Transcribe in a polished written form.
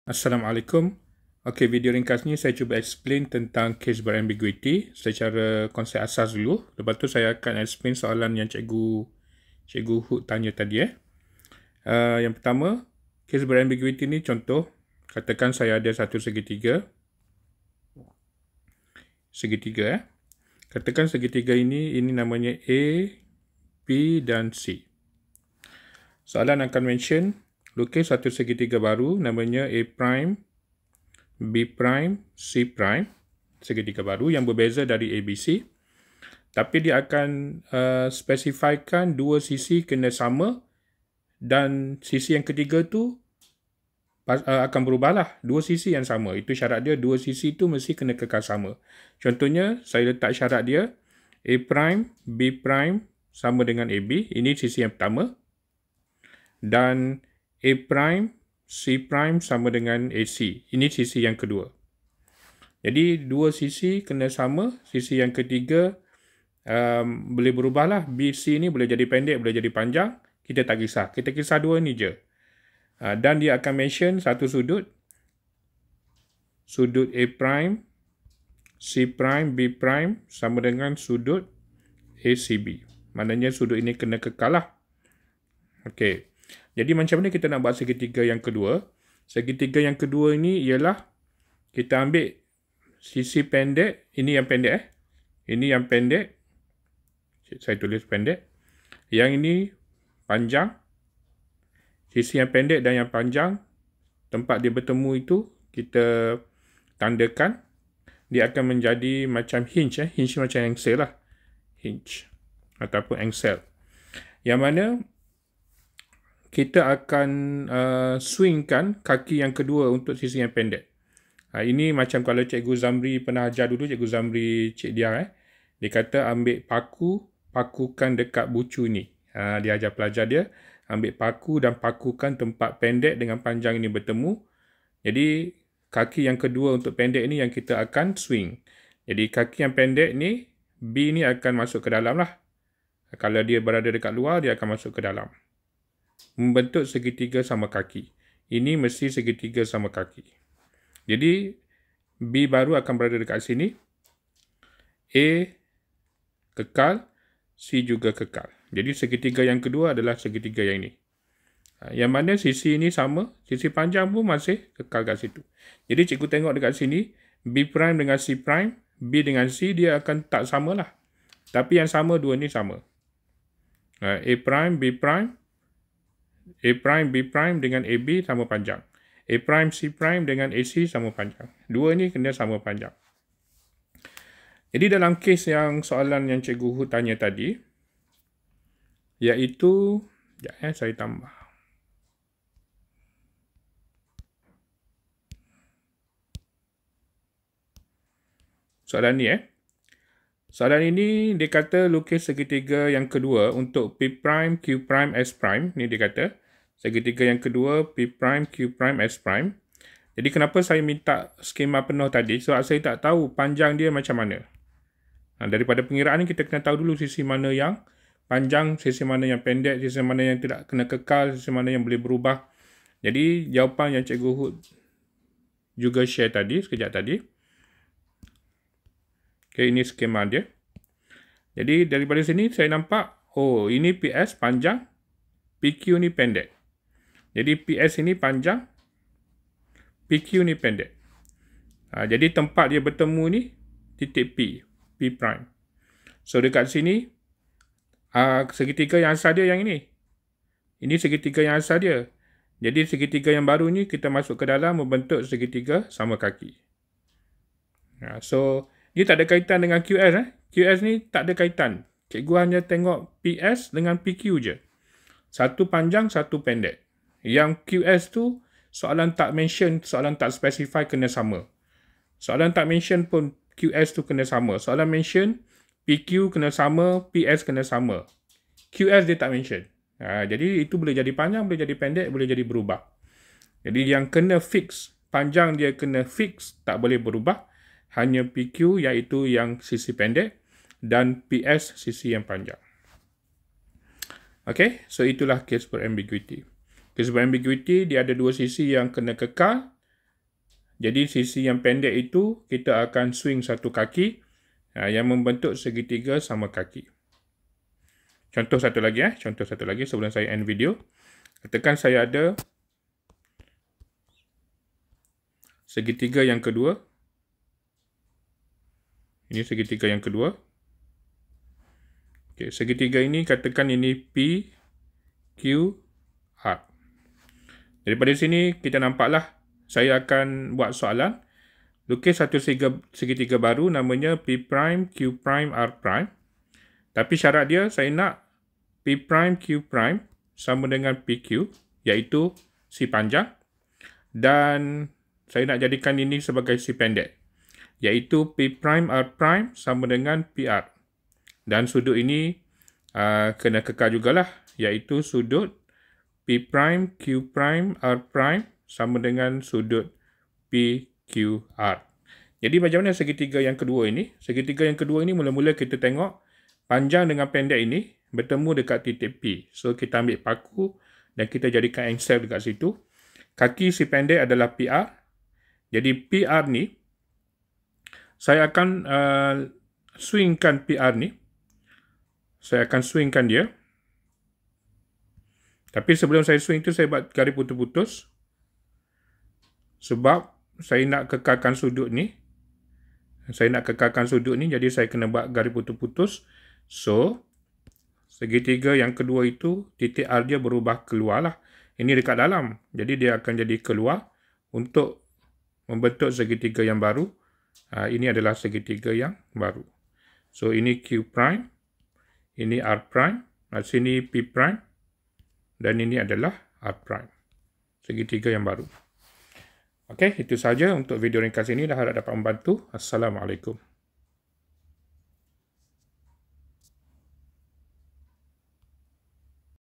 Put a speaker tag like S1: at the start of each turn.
S1: Assalamualaikum. Okey, video ringkas ni saya cuba explain tentang case berambiguity secara konsep asas dulu. Lepas tu saya akan explain soalan yang Cikgu Hood tanya tadi. Yang pertama, case berambiguity ni contoh, katakan saya ada satu segitiga. Katakan segitiga ini namanya A, B dan C. Soalan akan mention lukis satu segitiga baru namanya A prime, B prime, C prime, segitiga baru yang berbeza dari ABC. Tapi dia akan spesifikkan dua sisi kena sama dan sisi yang ketiga tu akan berubahlah. Dua sisi yang sama. Itu syarat dia, dua sisi tu mesti kena kekal sama. Contohnya, saya letak syarat dia A prime, B prime sama dengan AB. Ini sisi yang pertama. Dan A prime, C prime sama dengan AC. Ini sisi yang kedua. Jadi, dua sisi kena sama. Sisi yang ketiga boleh berubahlah. BC ni boleh jadi pendek, boleh jadi panjang. Kita tak kisah. Kita kisah dua ni je. Dan dia akan mention satu sudut. Sudut A prime, C prime, B prime sama dengan sudut ACB. Maknanya sudut ini kena kekal lah. Okey. Jadi macam mana kita nak buat segitiga yang kedua? Segitiga yang kedua ini ialah kita ambil sisi pendek. Ini yang pendek. Ini yang pendek. Saya tulis pendek. Yang ini panjang. Sisi yang pendek dan yang panjang, tempat dia bertemu itu, kita tandakan. Dia akan menjadi macam hinge. Hinge macam engsel lah. Hinge. Ataupun engsel. Yang mana kita akan swingkan kaki yang kedua untuk sisi yang pendek. Ini macam kalau Cikgu Zamri pernah ajar dulu, Cikgu Zamri Cik Dia. Dia kata ambil paku, pakukan dekat bucu ni. Dia ajar pelajar dia, ambil paku dan pakukan tempat pendek dengan panjang ini bertemu. Jadi, kaki yang kedua untuk pendek ni yang kita akan swing. Jadi, kaki yang pendek ni, B ni akan masuk ke dalam lah. Kalau dia berada dekat luar, dia akan masuk ke dalam. Membentuk segitiga sama kaki. Ini mesti segitiga sama kaki. Jadi, B baru akan berada dekat sini. A kekal, C juga kekal. Jadi, segitiga yang kedua adalah segitiga yang ini. Yang mana sisi ini sama, sisi panjang pun masih kekal kat situ. Jadi, cikgu tengok dekat sini, B prime dengan C prime, B dengan C dia akan tak sama lah. Tapi yang sama dua ni sama. A prime, B prime, A prime, B prime dengan AB sama panjang. A prime, C prime dengan AC sama panjang. Dua ni kena sama panjang. Jadi dalam kes yang soalan yang Cikgu Hood tanya tadi, iaitu, saya tambah. Soalan ni Soalan ini dia kata lukis segitiga yang kedua untuk P prime, Q prime, S prime. Ni dia kata segitiga yang kedua P prime, Q prime, S prime. Jadi kenapa saya minta skema penuh tadi? Sebab saya tak tahu panjang dia macam mana. Daripada pengiraan ni kita kena tahu dulu sisi mana yang panjang, sisi mana yang pendek, sisi mana yang tidak kena kekal, sisi mana yang boleh berubah. Jadi jawapan yang Cikgu Hood juga share tadi, sekejap tadi. Okay, ini skema dia. Jadi daripada sini saya nampak, oh ini PS panjang, PQ ni pendek. Jadi PS ini panjang, PQ ni pendek. Jadi tempat dia bertemu ni titik P, P prime. So dekat sini, segitiga yang asal dia yang ini. Ini segitiga yang asal dia. Jadi segitiga yang baru ni kita masuk ke dalam membentuk segitiga sama kaki. So dia tak ada kaitan dengan QS. QS ni tak ada kaitan. Cikgu hanya tengok PS dengan PQ je. Satu panjang, satu pendek. Yang QS tu, soalan tak mention, soalan tak specify kena sama. Soalan tak mention pun QS tu kena sama. Soalan mention, PQ kena sama, PS kena sama. QS dia tak mention. Jadi itu boleh jadi panjang, boleh jadi pendek, boleh jadi berubah. Jadi yang kena fix, panjang dia kena fix, tak boleh berubah. Hanya PQ iaitu yang sisi pendek dan PS sisi yang panjang. Okay, so itulah case berambiguity. Case berambiguity dia ada dua sisi yang kena kekal Jadi sisi yang pendek itu kita akan swing satu kaki yang membentuk segitiga sama kaki. Contoh satu lagi sebelum saya end video. Katakan saya ada segitiga yang kedua. Ini segitiga yang kedua. Okey, segitiga ini katakan ini P, Q, R. Daripada sini kita nampaklah saya akan buat soalan. Lukis satu segitiga baru namanya P', Q', R'. Tapi syarat dia saya nak P', Q' sama dengan PQ, iaitu si panjang. Dan saya nak jadikan ini sebagai si pendek, iaitu P', R' sama dengan PR. Dan sudut ini kena kekal jugalah, iaitu sudut P', Q', R' sama dengan sudut PQR. Jadi macam mana segitiga yang kedua ini? Segitiga yang kedua ini mula-mula kita tengok panjang dengan pendek ini bertemu dekat titik P. So kita ambil paku dan kita jadikan engsel dekat situ. Kaki si pendek adalah PR. Jadi PR ni saya akan swingkan PR ni. Saya akan swingkan dia. Tapi sebelum saya swing tu saya buat garis putus-putus. Sebab saya nak kekalkan sudut ni. Jadi saya kena buat garis putus-putus. So, segitiga yang kedua itu, titik R dia berubah keluar lah. Ini dekat dalam. Jadi dia akan jadi keluar untuk membentuk segitiga yang baru. Ini adalah segitiga yang baru. So, ini Q'. Ini R', sini P', dan ini adalah R'. Segitiga yang baru. Okey, itu saja untuk video ringkas ini. Harap dapat membantu. Assalamualaikum.